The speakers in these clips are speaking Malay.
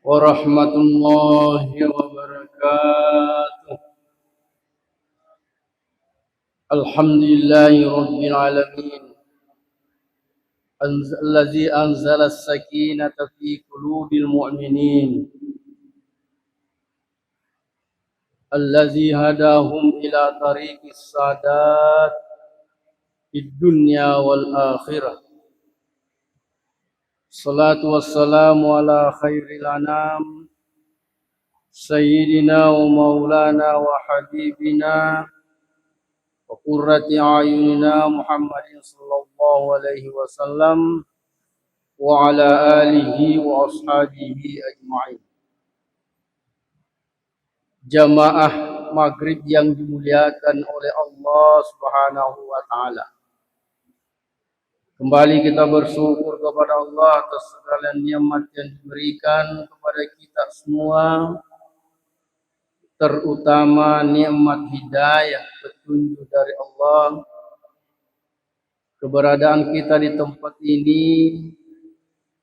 ورحمة الله وبركاته. الحمد لله رب العالمين الذي أنزل السكينة في قلوب المؤمنين الذي هداهم إلى طريق السعادة في الدنيا والآخرة. الصلاة والسلام على خير الأنام سيدنا ومولانا وحبيبنا وقرة أعيننا محمد صلى الله عليه وسلم وعلى آله وأصحابه أجمعين. Jamaah maghrib yang dimuliakan oleh Allah Subhanahu wa Ta'ala, kembali kita bersyukur kepada Allah atas segala nikmat yang diberikan kepada kita semua, terutama nikmat hidayah, petunjuk dari Allah. Keberadaan kita di tempat ini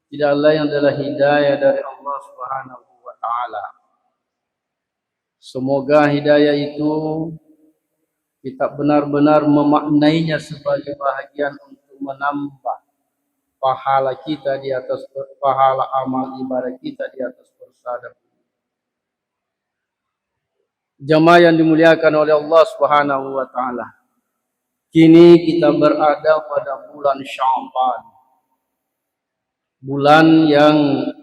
tidak lain adalah hidayah dari Allah Subhanahu wa Ta'ala. Semoga hidayah itu kita benar-benar memaknainya sebagai bahagian untuk menambah pahala kita di atas pahala amal ibadah kita di atas bersada. Jamaah yang dimuliakan oleh Allah Subhanahu wa Ta'ala, kini kita berada pada bulan Sya'ban, bulan yang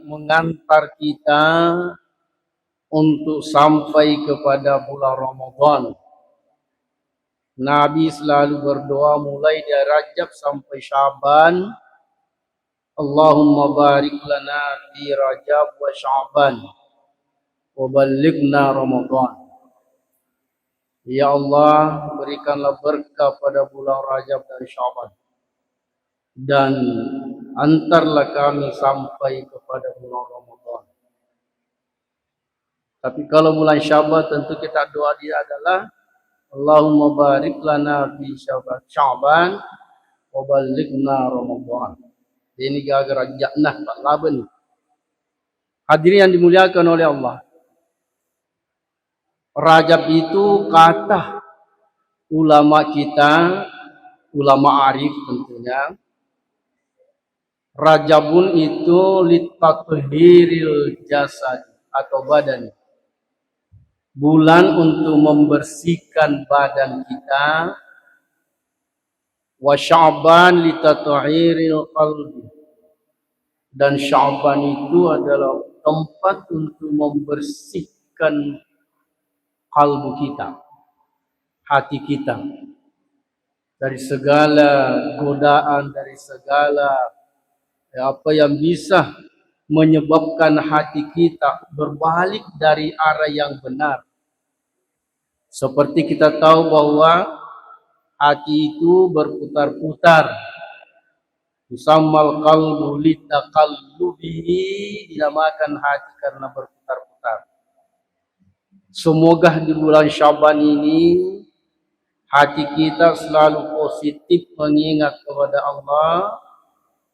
mengantar kita untuk sampai kepada bulan Ramadan. Nabi selalu berdoa mulai dari Rajab sampai Sya'ban, Allahumma barik lana fi Rajab wa Sya'ban wa ballighna Ramadan. Ya Allah, berikanlah berkah pada bulan Rajab dan Sya'ban, dan antarlah kami sampai kepada bulan Ramadan. Tapi kalau bulan Sya'ban tentu kita doa dia adalah Allahumma barik lana fi Sya'ban wa ballighna Ramadan. Ini gara-gara jannah tak laban. Hadirin yang dimuliakan oleh Allah, Rajab itu kata ulama kita, ulama arif tentunya, Rajabun itu litathhiril jasad atau badan, bulan untuk membersihkan badan kita. Wa Sya'ban litatahhiril qalbi, dan Sya'ban itu adalah tempat untuk membersihkan kalbu kita, hati kita, dari segala godaan, dari segala apa yang bisa menyebabkan hati kita berbalik dari arah yang benar. Seperti kita tahu bahwa hati itu berputar-putar. Yusammal qalbu litaqallubihi, dinamakan hati karena berputar-putar. Semoga di bulan Sya'ban ini hati kita selalu positif mengingat kepada Allah.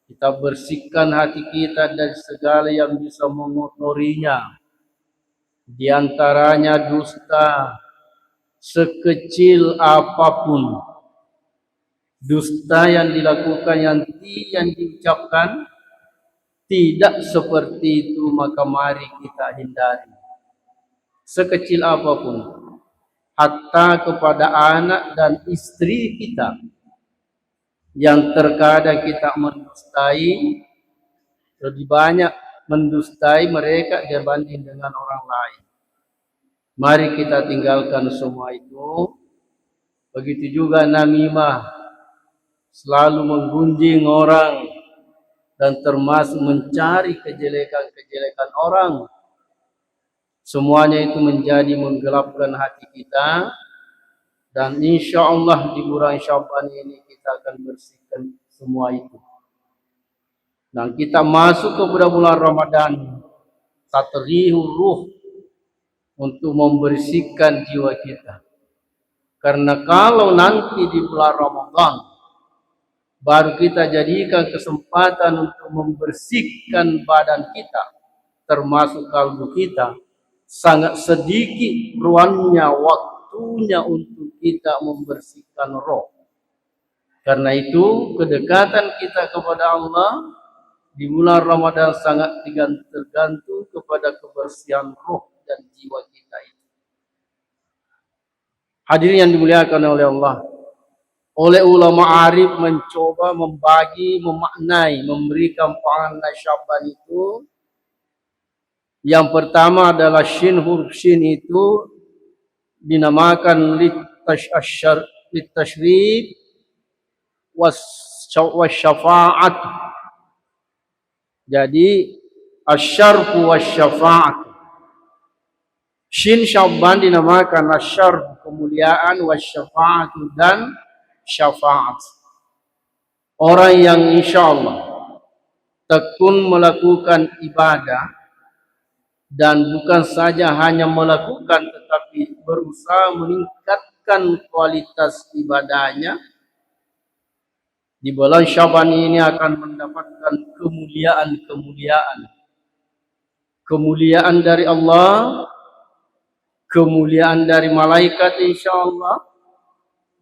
Kita bersihkan hati kita dari segala yang bisa mengotorinya. Di antaranya dusta, sekecil apapun. Dusta yang dilakukan, yang diucapkan tidak seperti itu, maka mari kita hindari. Sekecil apapun, hatta kepada anak dan istri kita, yang terkadang kita mendustai, lebih banyak mendustai mereka dibanding dengan orang lain. Mari kita tinggalkan semua itu. Begitu juga namimah, selalu menggunjing orang dan termasuk mencari kejelekan-kejelekan orang. Semuanya itu menjadi menggelapkan hati kita, dan insya Allah di bulan Sya'ban ini kita akan bersihkan semua itu. Dan kita masuk kepada bulan Ramadan, tatrihur ruh, untuk membersihkan jiwa kita. Karena kalau nanti di bulan Ramadan baru kita jadikan kesempatan untuk membersihkan badan kita, termasuk kalbu kita, sangat sedikit ruangnya, waktunya untuk kita membersihkan roh. Karena itu kedekatan kita kepada Allah di bulan Ramadan sangat tergantung kepada kebersihan roh dan jiwa kita itu. Hadirin yang dimuliakan oleh Allah, oleh ulama arif mencoba membagi, memaknai, memberikan makna Syaban itu. Yang pertama adalah shin, huruf shin itu dinamakan litashrif wasyafa'at. Jadi asyarfu wasyafa'at. Shin Syaban dinamakan asyarf, kemuliaan, wasyafa'atu dan syafaat. Orang yang insyaallah tekun melakukan ibadah dan bukan saja hanya melakukan tetapi berusaha meningkatkan kualitas ibadahnya, di bulan Syaban ini akan mendapatkan kemuliaan dari Allah, kemuliaan dari malaikat insyaallah,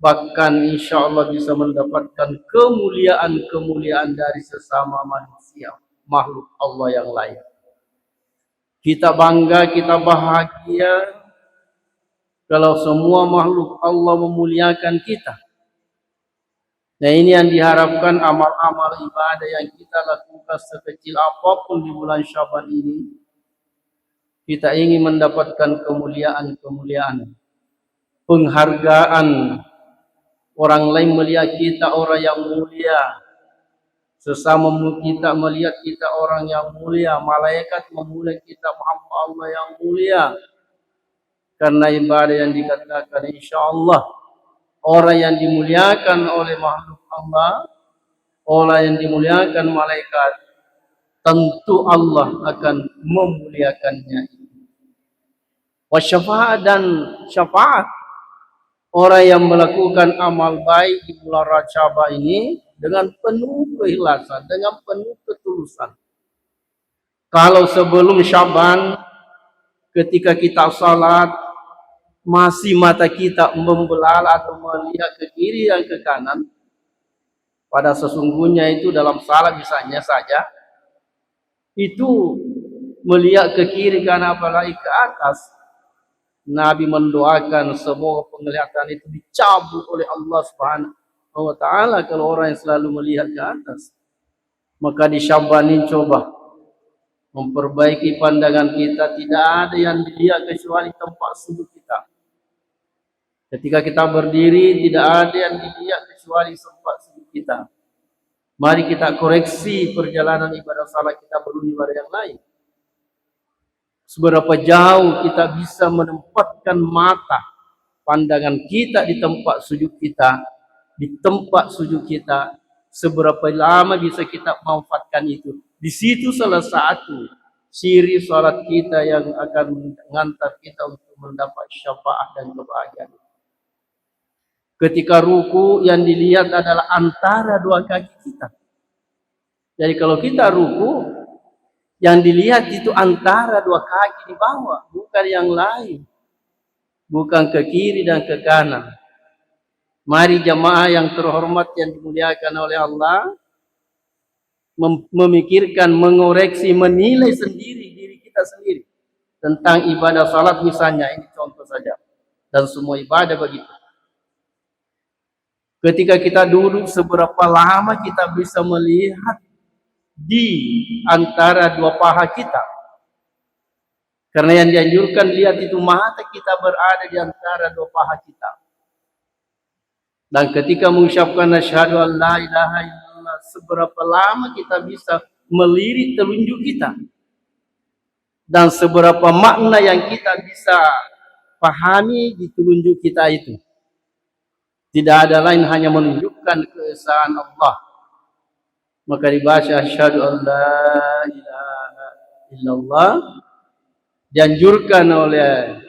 bahkan insyaallah bisa mendapatkan kemuliaan dari sesama manusia, makhluk Allah yang lain. Kita bangga, kita bahagia kalau semua makhluk Allah memuliakan kita. Nah, ini yang diharapkan, amal-amal ibadah yang kita lakukan sekecil apapun di bulan Syaban ini, kita ingin mendapatkan kemuliaan, penghargaan. Orang lain melihat kita orang yang mulia, sesama kita melihat kita orang yang mulia, malaikat memuliakan kita, hamba Allah yang mulia. Karena ibadah yang dikatakan insyaallah, orang yang dimuliakan oleh makhluk Allah, orang yang dimuliakan malaikat, tentu Allah akan memuliakannya. Wasyafaat dan syafaat, orang yang melakukan amal baik di bulan Rajab ini dengan penuh keikhlasan, dengan penuh ketulusan. Kalau sebelum Syaban, ketika kita salat, masih mata kita membelalak atau melihat ke kiri dan ke kanan, pada sesungguhnya itu dalam salat misalnya saja, itu melihat ke kiri kanan apalagi ke atas, Nabi mendoakan semoga penglihatan itu dicabut oleh Allah Subhanahu wa ta'ala kalau orang yang selalu melihat ke atas. Maka di Syaban ini coba memperbaiki pandangan kita, tidak ada yang dilihat kecuali tempat sujud kita. Ketika kita berdiri, tidak ada yang dilihat kecuali tempat sujud kita. Mari kita koreksi perjalanan ibadah salat kita belum ibadah yang lain. Seberapa jauh kita bisa menempatkan mata, pandangan kita di tempat sujud kita, seberapa lama bisa kita manfaatkan itu. Di situ salah satu ciri salat kita yang akan mengantar kita untuk mendapat syafaat dan kebahagiaan. Ketika ruku, yang dilihat adalah antara dua kaki kita. Jadi kalau kita ruku, yang dilihat itu antara dua kaki di bawah, bukan yang lain. Bukan ke kiri dan ke kanan. Mari jamaah yang terhormat yang dimuliakan oleh Allah, memikirkan, mengoreksi, menilai sendiri diri kita sendiri tentang ibadah salat misalnya, ini contoh saja, dan semua ibadah begitu. Ketika kita duduk, seberapa lama kita bisa melihat di antara dua paha kita? Karena yang dianjurkan lihat itu mata kita berada di antara dua paha kita. Dan ketika mengucapkan asyhadu an la ilaha illallah, seberapa lama kita bisa melirik telunjuk kita? Dan seberapa makna yang kita bisa pahami di telunjuk kita itu? Tidak ada lain hanya menunjukkan keesaan Allah. Maka dibaca asyhadu an la ilaha illallah, dianjurkan oleh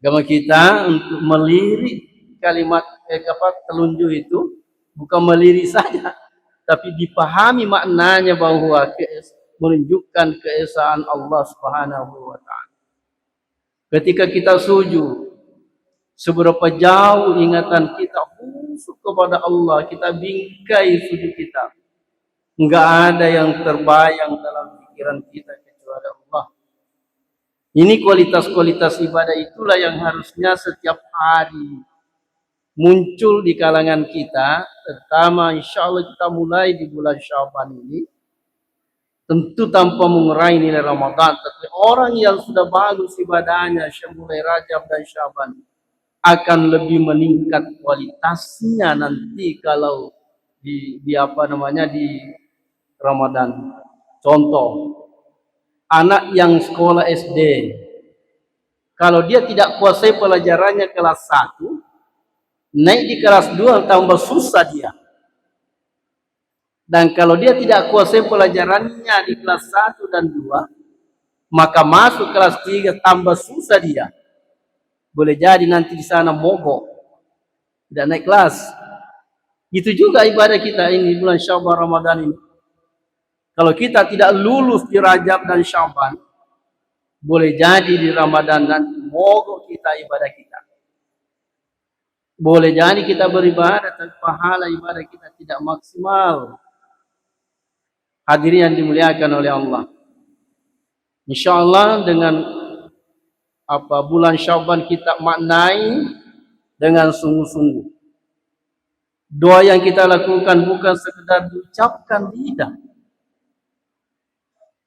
agama kita untuk melirik kalimat telunjuk itu, bukan melirik saja, tapi dipahami maknanya bahwa menunjukkan keesaan Allah Subhanahu wa taala. Ketika kita sujud, seberapa jauh ingatan kita khusus kepada Allah, kita bingkai sujud kita. Enggak ada yang terbayang dalam pikiran kita kecuali Allah. Ini kualitas-kualitas ibadah itulah yang harusnya setiap hari muncul di kalangan kita, terutama insya Allah kita mulai di bulan Syaban ini. Tentu tanpa mengurangi nilai Ramadan, tapi orang yang sudah bagus ibadahnya mulai Rajab dan Syaban akan lebih meningkat kualitasnya nanti kalau di Ramadan. Contoh, anak yang sekolah SD, kalau dia tidak kuasai pelajarannya kelas 1, naik di kelas 2 tambah susah dia. Dan kalau dia tidak kuasai pelajarannya di kelas 1 dan 2, maka masuk kelas 3 tambah susah dia. Boleh jadi nanti di sana mogok, tidak naik kelas. Itu juga ibadah kita ini bulan Syaban Ramadan ini. Kalau kita tidak lulus di Rajab dan Syaban, boleh jadi di Ramadan nanti mogok kita ibadah kita. Boleh jadi kita beribadah tapi pahala ibadah kita tidak maksimal. Hadirin yang dimuliakan oleh Allah. InsyaAllah dengan bulan Syaban kita maknai dengan sungguh-sungguh. Doa yang kita lakukan bukan sekedar diucapkan lidah.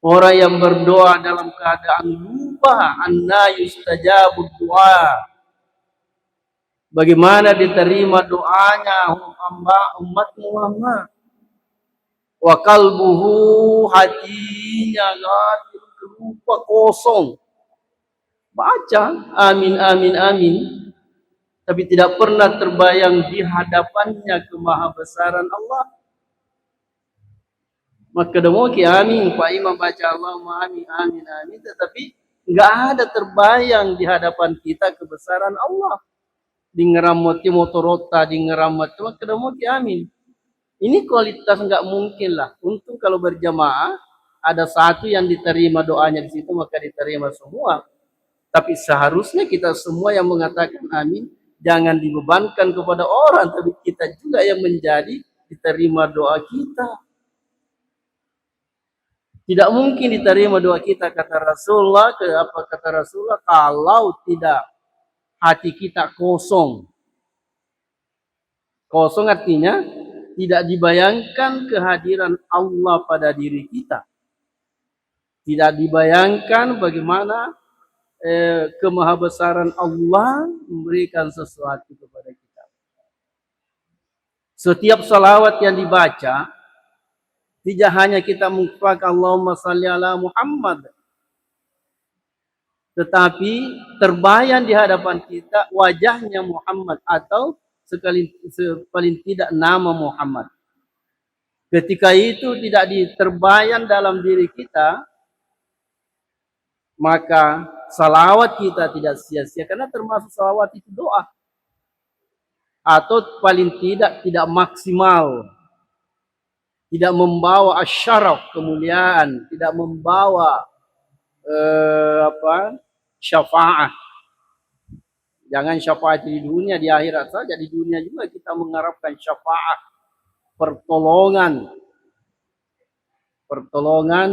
Orang yang berdoa dalam keadaan lupa anna yustajabud doa. Bagaimana diterima doanya umat Muhammad. Wa qalbuhu, hatinya lupa kosong. Baca amin amin amin, tapi tidak pernah terbayang di hadapannya kemahabesaran Allah. Maka demoki amin, Pak Imam baca Allahumma amin amin amin, tetapi enggak ada terbayang di hadapan kita kebesaran Allah. Di ngeramati motorota, di ngeramati, maka demoki amin. Ini kualitas enggak mungkin lah. Untung kalau berjamaah ada satu yang diterima doanya di situ maka diterima semua. Tapi seharusnya kita semua yang mengatakan amin jangan dibebankan kepada orang, tapi kita juga yang menjadi diterima doa kita. Tidak mungkin diterima doa kita kata Rasulullah, kalau tidak hati kita kosong. Kosong artinya tidak dibayangkan kehadiran Allah pada diri kita. Tidak dibayangkan bagaimana kemahabesaran Allah memberikan sesuatu kepada kita. Setiap salawat yang dibaca, tidak hanya kita mengucapkan Allahumma salli ala Muhammad, tetapi terbayang di hadapan kita wajahnya Muhammad atau paling tidak nama Muhammad. Ketika itu tidak terbayang dalam diri kita, maka salawat kita tidak sia-sia, karena termasuk salawat itu doa. Atau paling tidak maksimal. Tidak membawa asyaraf, kemuliaan, tidak membawa syafaat. Jangan syafaat di dunia, di akhirat saja, di dunia juga kita mengharapkan syafaat, pertolongan,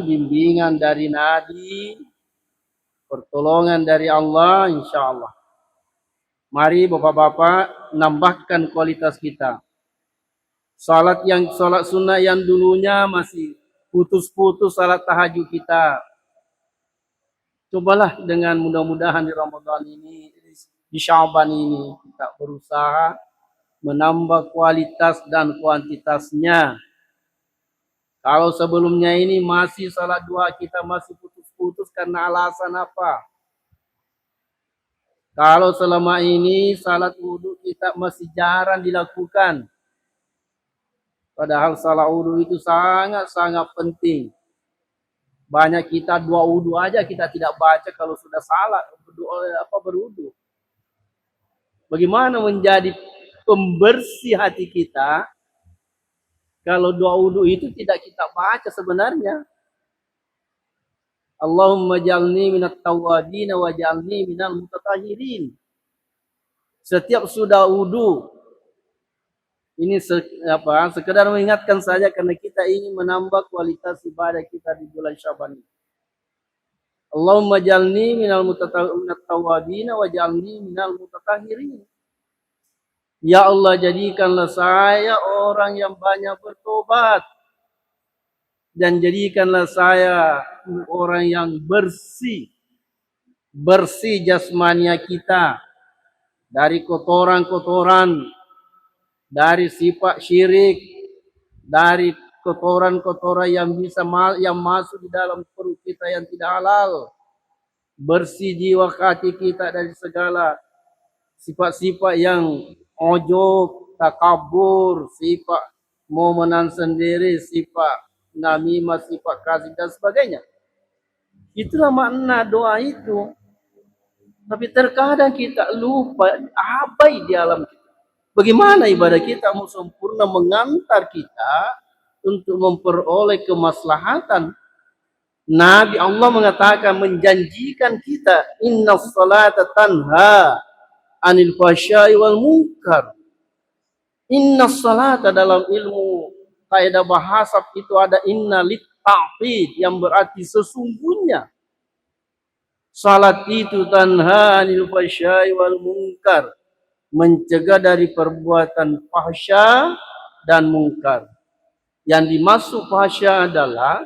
bimbingan dari Nabi, pertolongan dari Allah, insya Allah. Mari bapak-bapak nambahkan kualitas kita. Salat sunnah yang dulunya masih putus-putus salat tahajud kita. Cobalah dengan mudah-mudahan di Ramadan ini, di Syaban ini kita berusaha menambah kualitas dan kuantitasnya. Kalau sebelumnya ini masih salat dua kita masih putus-putus karena alasan apa? Kalau selama ini salat wudu kita masih jarang dilakukan. Padahal salat wudu itu sangat-sangat penting. Banyak kita dua wudu aja kita tidak baca kalau sudah salat berwudu. Bagaimana menjadi pembersih hati kita kalau doa wudu itu tidak kita baca sebenarnya? Allahumma jalni minat tawabin wa jalni minal mutatahhirin. Setiap sudah wudu, ini sekedar mengingatkan saja karena kita ingin menambah kualitas ibadah kita di bulan Syaban ini. Allahumma jalni minat tawabin wa jalni minal mutatahhirin. Ya Allah, jadikanlah saya orang yang banyak bertobat dan jadikanlah saya orang yang bersih jasmania kita dari kotoran-kotoran, dari sifat syirik, dari kotoran-kotoran yang masuk di dalam perut kita yang tidak halal. Bersih jiwa hati kita dari segala sifat-sifat yang ujub, takabur, sifat mau menang sendiri, sifat namimah, sifat kasih dan sebagainya. Itulah makna doa itu. Tapi terkadang kita lupa, abai di alam kita. Bagaimana ibadah kita mau sempurna mengantar kita untuk memperoleh kemaslahatan. Nabi Allah mengatakan, menjanjikan kita, inna salata tanha anil fahsya'i wal munkar. Inna salata dalam ilmu kaidah bahasa itu ada inna lit ta'fid yang berarti sesungguhnya. Salat itu tanha anil fahsya'i wal munkar, mencegah dari perbuatan fahsya dan munkar. Yang dimaksud fahsya adalah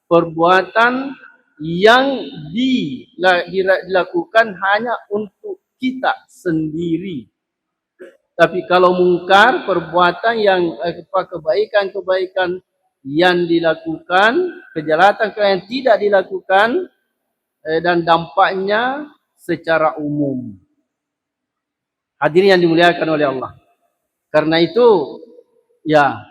perbuatan yang dilakukan hanya untuk kita sendiri. Tapi kalau munkar, perbuatan yang kebaikan-kebaikan yang dilakukan, kejahatan yang tidak dilakukan, dan dampaknya secara umum. Hadirin yang dimuliakan oleh Allah. Karena itu, ya,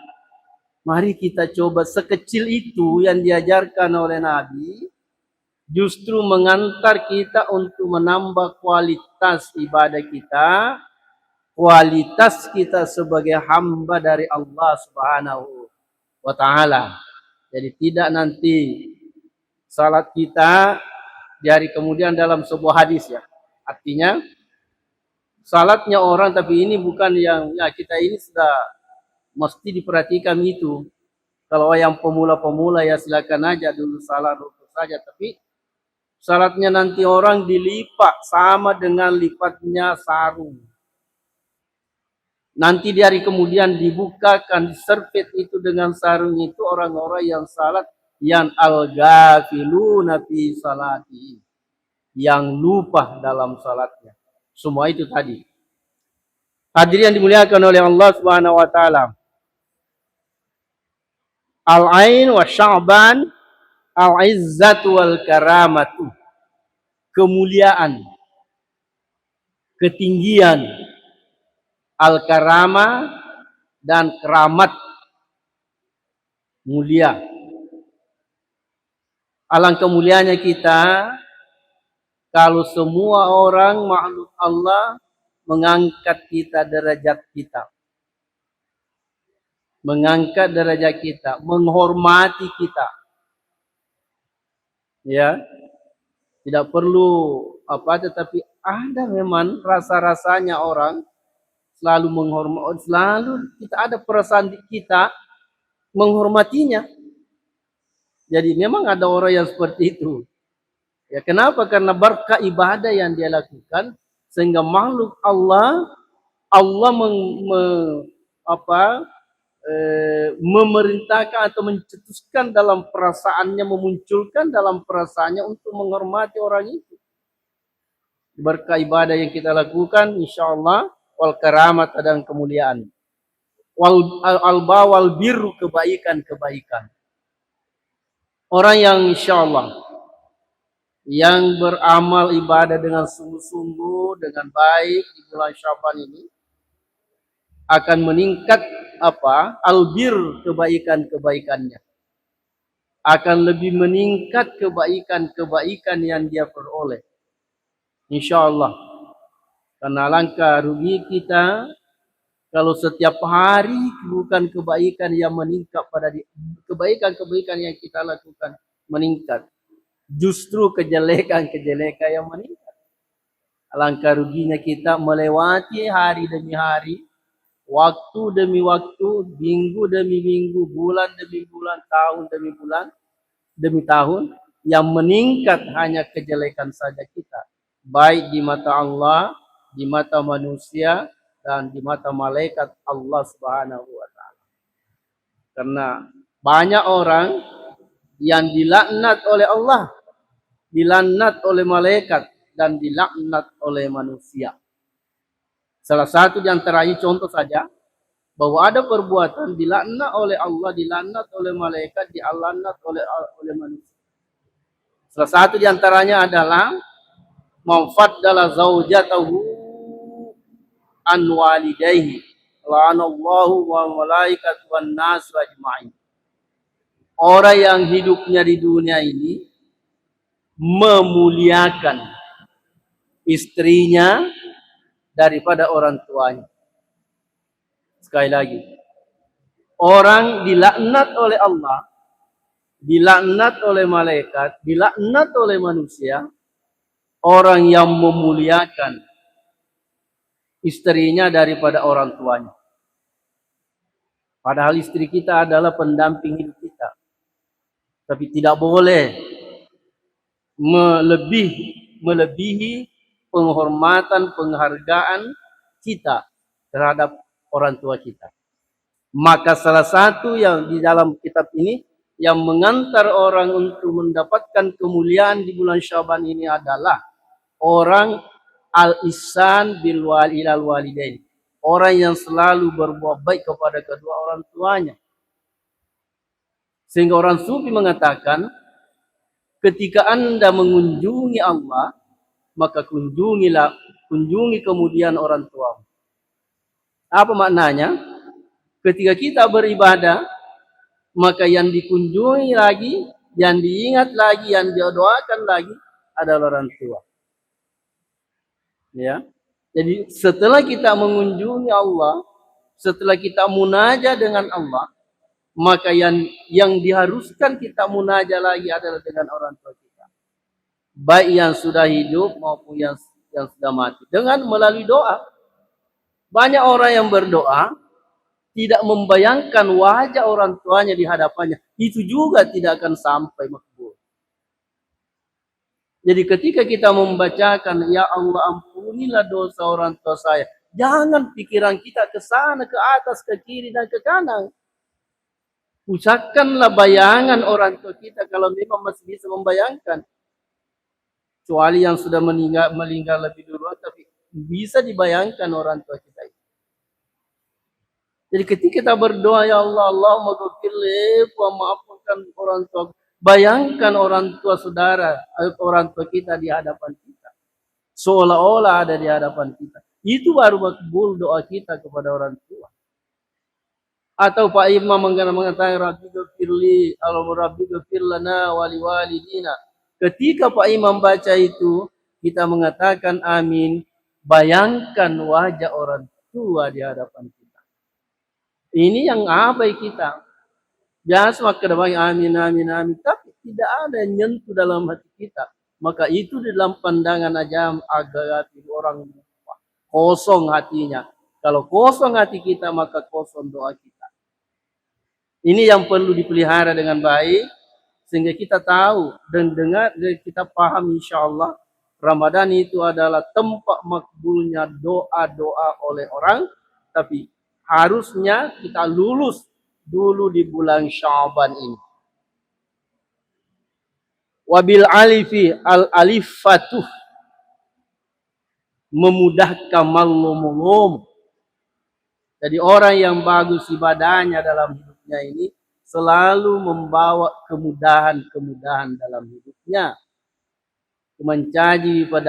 mari kita coba sekecil itu yang diajarkan oleh Nabi, justru mengantar kita untuk menambah kualitas ibadah kita, kualitas kita sebagai hamba dari Allah Subhanahu wa Ta'ala. Jadi tidak nanti salat kita di hari kemudian dalam sebuah hadis, ya. Artinya salatnya orang, tapi ini bukan yang kita ini sudah mesti diperhatikan itu. Kalau yang pemula-pemula ya silakan aja dulu salat rukuk saja, tapi salatnya nanti orang dilipat sama dengan lipatnya sarung. Nanti di hari kemudian dibukakan, diserpet itu dengan sarung itu orang-orang yang salat yang al-ghafiluna fi salati, yang lupa dalam salatnya. Semua itu tadi. Hadirin yang dimuliakan oleh Allah Subhanahu wa Ta'ala. Al-ain wa sya'ban, al-izzatu wal karamatu. Kemuliaan, ketinggian, al-karama dan keramat, mulia. Alangkah mulianya kita kalau semua orang makhluk Allah mengangkat kita, derajat kita. Mengangkat derajat kita, menghormati kita. Ya. Tidak perlu tetapi ada memang rasa-rasanya orang selalu menghormati, selalu kita ada perasaan kita menghormatinya. Jadi memang ada orang yang seperti itu. Ya, kenapa? Karena berkah ibadah yang dia lakukan sehingga makhluk Allah memerintahkan atau mencetuskan dalam perasaannya, memunculkan dalam perasaannya untuk menghormati orang itu. Berkah ibadah yang kita lakukan, insyaallah, wal karamat dan kemuliaan. Wal birru, kebaikan-kebaikan. Orang yang insyaallah yang beramal ibadah dengan sungguh-sungguh, dengan baik di bulan Syaban ini akan meningkat albir, kebaikan-kebaikannya. Akan lebih meningkat kebaikan-kebaikan yang dia peroleh. Insyaallah. Karena alangkah rugi kita kalau setiap hari bukan kebaikan yang meningkat pada kebaikan-kebaikan yang kita lakukan meningkat. Justru kejelekan-kejelekan yang meningkat. Alangkah ruginya kita melewati hari demi hari, waktu demi waktu, minggu demi minggu, bulan demi bulan, tahun demi bulan, demi tahun, yang meningkat hanya kejelekan saja kita. Baik di mata Allah, di mata manusia, dan di mata malaikat Allah Subhanahu wa Ta'ala. Karena banyak orang yang dilaknat oleh Allah, dilaknat oleh malaikat, dan dilaknat oleh manusia. Salah satu di antaranya contoh saja, bahwa ada perbuatan dilaknat oleh Allah, dilaknat oleh malaikat, dilaknat oleh manusia. Salah satu di antaranya adalah manfaddala zaujatahu an walidayhi la'anallahu wa malaikatu wan nasu ajma'in. Orang yang hidupnya di dunia ini memuliakan istrinya daripada orang tuanya. Sekali lagi, orang dilaknat oleh Allah, dilaknat oleh malaikat, dilaknat oleh manusia, orang yang memuliakan istrinya daripada orang tuanya. Padahal istri kita adalah pendamping hidup kita. Tapi tidak boleh melebihi penghormatan, penghargaan kita terhadap orang tua kita. Maka salah satu yang di dalam kitab ini yang mengantar orang untuk mendapatkan kemuliaan di bulan Syaban ini adalah orang al-ihsan bil ilal walidain. Orang yang selalu berbuat baik kepada kedua orang tuanya. Sehingga orang sufi mengatakan, ketika Anda mengunjungi Allah, maka kunjungi kemudian orang tua. Apa maknanya? Ketika kita beribadah, maka yang dikunjungi lagi, yang diingat lagi, yang didoakan lagi adalah orang tua. Ya. Jadi setelah kita mengunjungi Allah, setelah kita munajat dengan Allah, maka yang diharuskan kita munajat lagi adalah dengan orang tua kita. Baik yang sudah hidup maupun yang sudah mati. Dengan melalui doa. Banyak orang yang berdoa tidak membayangkan wajah orang tuanya di hadapannya. Itu juga tidak akan sampai makbul. Jadi ketika kita membacakan, ya Allah ampunilah dosa orang tua saya. Jangan pikiran kita ke sana, ke atas, ke kiri, dan ke kanan. Ucapkanlah bayangan orang tua kita kalau memang masih bisa membayangkan. Kecuali yang sudah meninggal lebih dulu, tapi bisa dibayangkan orang tua kita itu. Jadi ketika kita berdoa, ya Allah, Allahumma ghfirli wa maafkan orang tua. Bayangkan orang tua saudara, orang tua kita di hadapan kita. Seolah-olah ada di hadapan kita. Itu baru makbul doa kita kepada orang tua. Atau Pak Imam mengatakan Rabbi ghfirli, Allahumma Rabbi ghfir lana wa liwalidina. Ketika Pak Imam baca itu, kita mengatakan amin. Bayangkan wajah orang tua di hadapan kita. Ini yang abai kita. Biasa makadamai amin, amin, amin. Tapi tidak ada yang nyentuh dalam hati kita. Maka itu di dalam pandangan ajam agak orang kosong hatinya. Kalau kosong hati kita, maka kosong doa kita. Ini yang perlu dipelihara dengan baik. Sehingga kita tahu dan dengar dan kita paham insyaAllah. Ramadan itu adalah tempat makbulnya doa-doa oleh orang. Tapi harusnya kita lulus dulu di bulan Sya'ban ini. Wabil alifi al-alifatuh. Memudahkan malum. Jadi orang yang bagus ibadahnya dalam hidupnya ini selalu membawa kemudahan-kemudahan dalam hidupnya. Mencaji pada